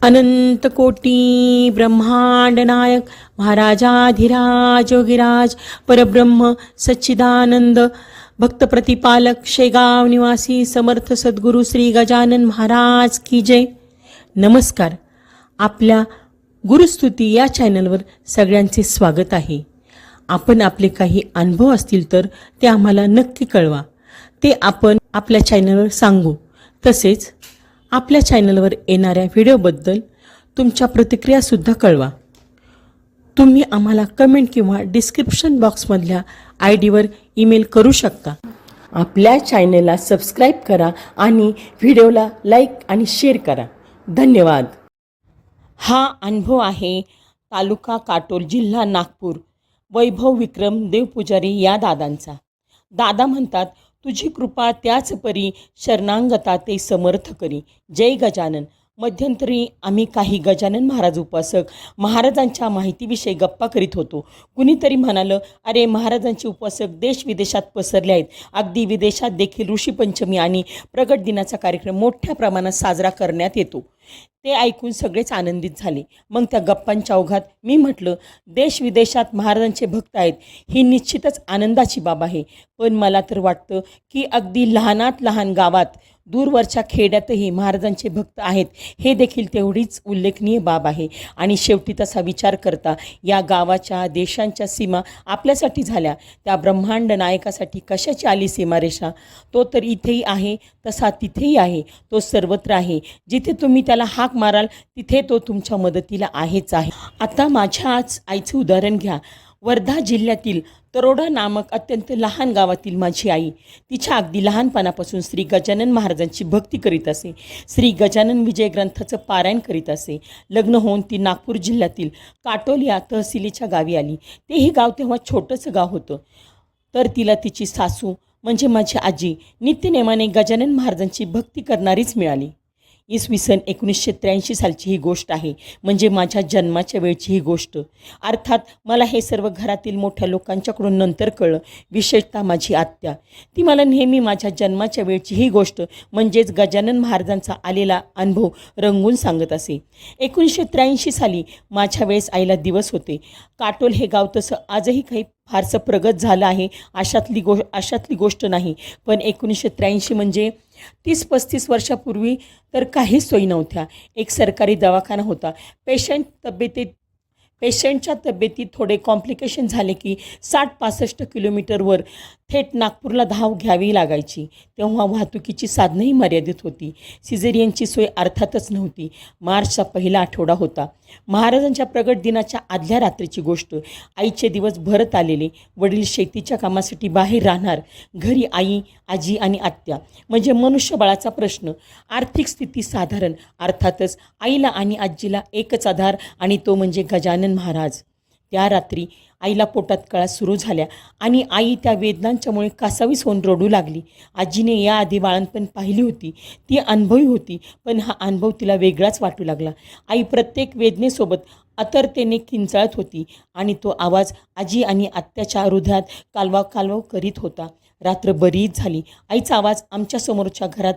अनंत कोटी ब्रह्मांड नायक महाराजाधिराज योगीराज परब्रह्म सच्चिदानंद भक्त प्रतिपालक शेगाव निवासी समर्थ सद्गुरू श्री गजानन महाराज की जय. नमस्कार. आपल्या गुरुस्तुती या चॅनलवर सगळ्यांचे स्वागत आहे. आपण आपले काही अनुभव असतील तर ते आम्हाला नक्की कळवा. ते आपण आपल्या चॅनलवर सांगू. तसेच आपल्या चॅनलवर येणाऱ्या व्हिडिओबद्दल तुमच्या प्रतिक्रियासुद्धा कळवा. तुम्ही आम्हाला कमेंट किंवा डिस्क्रिप्शन बॉक्समधल्या ID वर ईमेल करू शकता. आपल्या चॅनलला सबस्क्राईब करा आणि व्हिडिओला लाईक आणि शेअर करा. धन्यवाद. हा अनुभव आहे तालुका काटोल जिल्हा नागपूर वैभव विक्रम देवपुजारी या दादांचा. दादा म्हणतात, तुझी कृपा त्याच परी शरणांगता ते समर्थ करी. जय गजानन. मध्यंतरी आम्ही काही गजानन महाराज उपासक महाराजांच्या माहितीविषयी गप्पा करीत होतो. कुणीतरी म्हणालं, अरे महाराजांचे उपासक देश विदेशात पसरले आहेत. अगदी विदेशात देखील ऋषीपंचमी आणि प्रगट दिनाचा कार्यक्रम मोठ्या प्रमाणात साजरा करण्यात येतो. ते ऐकून सगळेच आनंदित झाले. मग त्या गप्पांच्या ओघात मी म्हटलं, देश विदेशात महाराजांचे भक्त आहेत ही निश्चितच आनंदाची बाब आहे. पण मला तर वाटतं की अगदी लहानात लहान गावात दूरवरच्या खेड्यातही महाराजांचे भक्त आहेत हे देखील तेवढीच उल्लेखनीय बाब आहे. आणि शेवटी तसा विचार करता या गावाच्या देशांच्या सीमा आपल्यासाठी झाल्या, त्या ब्रह्मांड नायकासाठी कशाची आली सीमारेषा? तो तर इथेही आहे तसा तिथेही आहे. तो सर्वत्र आहे. जिथे तुम्ही त्याला हाक माराल तिथे तो तुमच्या मदतीला आहेच आहे. आता माझ्याच आईचं उदाहरण घ्या. वर्धा जिल्ह्यातील तरोडा नामक अत्यंत लहान गावातील माझी आई तिच्या अगदी लहानपणापासून श्री गजानन महाराजांची भक्ती करीत असे. श्री गजानन विजय ग्रंथाचं पारायण करीत असे. लग्न होऊन ती नागपूर जिल्ह्यातील काटोल या तहसीलीच्या गावी आली. तेही गाव तेव्हा छोटंसं गाव होतं. तर तिला तिची सासू म्हणजे माझी आजी नित्यनेमाने गजानन महाराजांची भक्ती करणारीच मिळाली. इसवी सन 1983 सालची ही गोष्ट आहे. म्हणजे माझ्या जन्माच्या वेळची ही गोष्ट. अर्थात मला हे सर्व घरातील मोठ्या लोकांच्याकडून नंतर कळलं. विशेषतः माझी आत्या, ती मला नेहमी माझ्या जन्माच्या वेळची ही गोष्ट म्हणजेच गजानन महाराजांचा आलेला अनुभव रंगून सांगत असे. 1983 साली माझ्या वेळेस आईला दिवस होते. काटोल हे गाव तसं आजही काही फारसं प्रगत झालं आहे अशातली गोष्ट नाही. पण 1983 म्हणजे 30-35 वर्षापूर्वी तर काहीच सोयी नव्हत्या. एक सरकारी दवाखाना होता. पेशंटच्या तब्येतीत थोडे कॉम्प्लिकेशन झाले की 60-65 किलोमीटरवर थेट नागपूरला धाव घ्यावी लागायची. तेव्हा वाहतुकीची साधनंही मर्यादित होती. सिझेरियनची सोय अर्थातच नव्हती. मार्चचा पहिला आठवडा होता. महाराजांच्या प्रगट दिनाच्या आदल्या रात्रीची गोष्ट. आईचे दिवस भरत आलेले. वडील शेतीच्या कामासाठी बाहेर राहणार. घरी आई, आजी आणि आत्या म्हणजे मनुष्यबळाचा प्रश्न. आर्थिक स्थिती साधारण. अर्थातच आईला आणि आजीला एकच आधार आणि तो म्हणजे गजानन महाराज. त्या रात्री आईला पोटात कळा सुरू झाल्या आणि आई त्या वेदनांच्यामुळे कासावीस होऊन रडू लागली. आजीने याआधी बाळंतपण पाहिली होती. ती अनुभवी होती. पण हा अनुभव तिला वेगळाच वाटू लागला. आई प्रत्येक वेदनेसोबत आतुरतेने किंचाळत होती आणि तो आवाज आजी आणि आत्याच्या हृदयात कालवा करीत होता. रात्र बरीच झाली. आईचा आवाज आमच्या समोरच्या घरात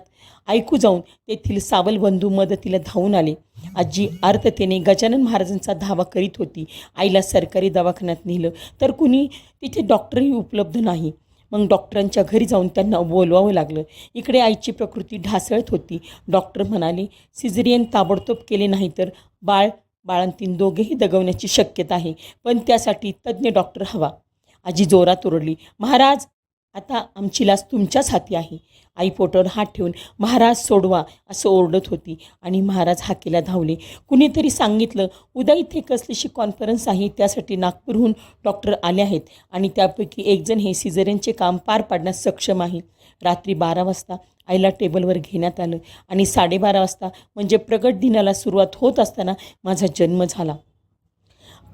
ऐकू जाऊन तेथील सावल बंधू मदतीला धावून आले. आजी आर्ततेने गजानन महाराजांचा धावा करीत होती. आईला सरकारी दवाखान्यात नेलं तर कुणी तिथे डॉक्टरही उपलब्ध नाही. मग डॉक्टरांच्या घरी जाऊन त्यांना बोलवावं लागलं. इकडे आईची प्रकृती ढासळत होती. डॉक्टर म्हणाले, सिझेरियन ताबडतोब केले नाही तर बाळंतीण दोघेही दगवण्याची शक्यता आहे. पण त्यासाठी तज्ज्ञ डॉक्टर हवा. आजी जोरात ओरडली, महाराज आता आमची लाच तुमच्याच हाती आहे. आई पोटावर हात ठेवून महाराज सोडवा असं ओरडत होती आणि महाराज हाकेला धावले. कुणीतरी सांगितलं, उद्या इथे कसलीशी कॉन्फरन्स आहे, त्यासाठी नागपूरहून डॉक्टर आले आहेत आणि त्यापैकी एकजण हे सिझेरियनचे काम पार पाडण्यास सक्षम आहे. रात्री 12 वाजता आईला टेबलवर घेण्यात आलं आणि 12:30 वाजता म्हणजे प्रगट दिनाला सुरुवात होत असताना माझा जन्म झाला.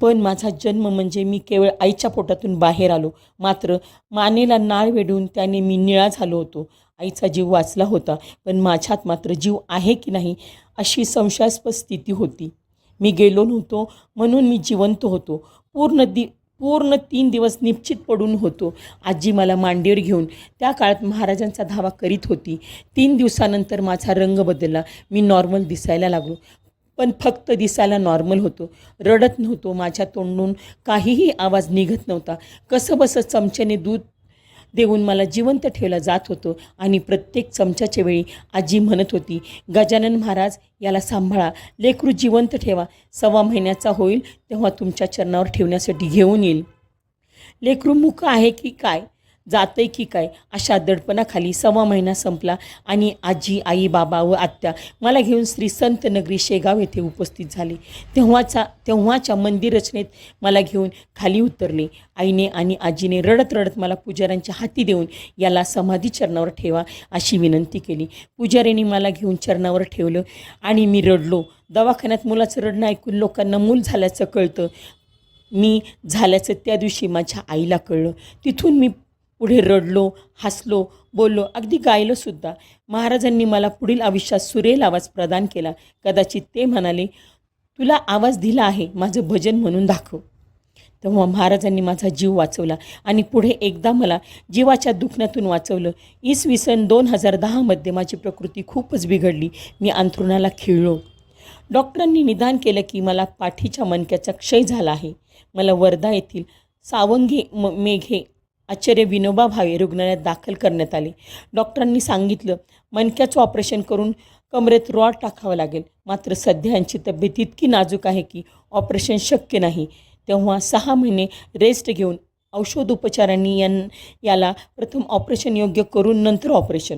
पण माझा जन्म म्हणजे मी केवळ आईच्या पोटातून बाहेर आलो. मात्र मानेला नाळ वेढून त्याने मी निळा झालो होतो. आईचा जीव वाचला होता, पण माझ्यात मात्र जीव आहे की नाही अशी संशयास्पद स्थिती होती. मी गेलो नव्हतो म्हणून मी जिवंत होतो. पूर्ण 3 दिवस निश्चित पडून होतो. आजी मला मांडीवर घेऊन त्या काळात महाराजांचा धावा करीत होती. 3 दिवसानंतर माझा रंग बदलला. मी नॉर्मल दिसायला लागलो. पण फक्त दिसायला नॉर्मल होतो. रडत नव्हतो. माझ्या तोंडून काहीही आवाज निघत नव्हता. कसंबसं चमच्याने दूध देऊन मला जिवंत ठेवलं जात होतं आणि प्रत्येक चमच्याच्या वेळी आजी म्हणत होती, गजानन महाराज याला सांभाळा, लेकरू जिवंत ठेवा, 1.25 महिन्याचा होईल तेव्हा तुमच्या चरणावर ठेवण्यासाठी घेऊन येईल. लेकरू मुक आहे की काय, जातंय की काय, अशा दडपणाखाली 1.25 महिना संपला आणि आजी, आई, बाबा व आत्या मला घेऊन श्री संत नगरी शेगाव येथे उपस्थित झाले. तेव्हाच्या मंदिर रचनेत मला घेऊन खाली उतरले. आईने आणि आजीने रडत रडत मला पुजाऱ्यांच्या हाती देऊन याला समाधी चरणावर ठेवा अशी विनंती केली. पुजाऱ्यांनी मला घेऊन चरणावर ठेवलं आणि मी रडलो. दवाखान्यात मुलाचं रडणं ऐकून लोकांना मूल झाल्याचं कळतं. मी झाल्याचं त्या दिवशी माझ्या आईला कळलं. तिथून मी पुढे रडलो, हसलो, बोललो, अगदी गायलोसुद्धा. महाराजांनी मला पुढील आयुष्यात सुरेल आवाज प्रदान केला. कदाचित ते म्हणाले, तुला आवाज दिला आहे, माझं भजन म्हणून दाखव. तेव्हा महाराजांनी माझा जीव वाचवला आणि पुढे एकदा मला जीवाच्या दुखण्यातून वाचवलं. इसवी सन 2010मध्ये माझी प्रकृती खूपच बिघडली. मी अंथरुणाला खिळलो. डॉक्टरांनी निदान केलं की मला पाठीच्या मणक्याचा क्षय झाला आहे. मला वर्धा येथील सावंगी मेघे आचार्य विनोबा भावे रुग्णालयात दाखल करण्यात आले. डॉक्टरांनी सांगितलं, मणक्याचं ऑपरेशन करून कमरेत रॉड टाकावं लागेल. मात्र सध्या यांची तब्येत इतकी नाजूक आहे की ऑपरेशन शक्य नाही. तेव्हा 6 महिने रेस्ट घेऊन औषधोपचारांनी याला प्रथम ऑपरेशन योग्य करून नंतर ऑपरेशन.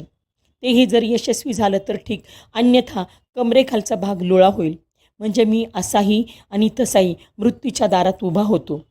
तेही जर यशस्वी झालं तर ठीक, अन्यथा कमरेखालचा भाग लुळा होईल. म्हणजे मी असाही आणि तसाही मृत्यूच्या दारात उभा होतो.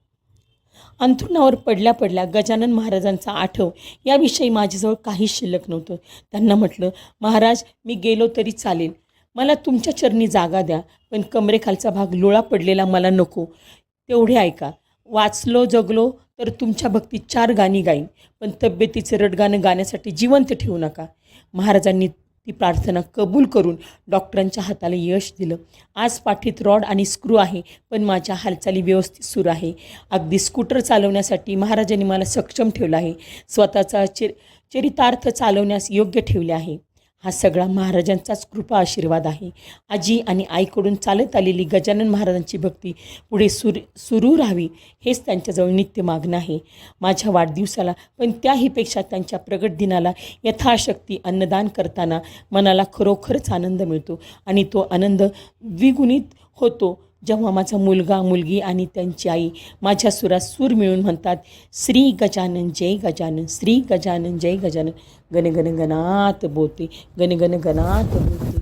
अंथरुणावर पडल्या पडल्या गजानन महाराजांचा आठव याविषयी माझ्याजवळ काहीच शिल्लक नव्हतं. त्यांना म्हटलं, महाराज मी गेलो तरी चालेल, मला तुमच्या चरणी जागा द्या, पण कमरेखालचा भाग लोळा पडलेला मला नको. तेवढे ऐका, वाचलो जगलो तर तुमच्या भक्तीत 4 गाणी गाईन, पण तब्येतीचं रडगाणं गाण्यासाठी जिवंत ठेवू नका. महाराजांनी ती प्रार्थना कबूल करून डॉक्टरांच्या हाताला यश दिलं. आज पाठीत रॉड आणि स्क्रू आहे, पण माझ्या हालचाली व्यवस्थित सुरू आहे. अगदी स्कूटर चालवण्यासाठी महाराजांनी मला सक्षम ठेवलं आहे. स्वतःचा चरितार्थ चालवण्यास योग्य ठेवले आहे. हा सगळा महाराजांचाच कृपा आशीर्वाद आहे. आजी आणि आईकडून चालत आलेली गजानन महाराजांची भक्ती पुढे सुरू राहावी हेच त्यांच्याजवळ नित्य मागणं आहे. माझ्या वाढदिवसाला पण त्याहीपेक्षा त्यांच्या प्रगट दिनाला यथाशक्ती अन्नदान करताना मनाला खरोखरच आनंद मिळतो आणि तो आनंद द्विगुणित होतो जेव्हा माझा मुलगा, मुलगी आणि त्यांची आई माझ्या सुरात सूर मिळून म्हणतात, श्री गजानन जय गजानन, श्री गजानन जय गजानन, गण गण गणात बोते, गण गण गणात बोते.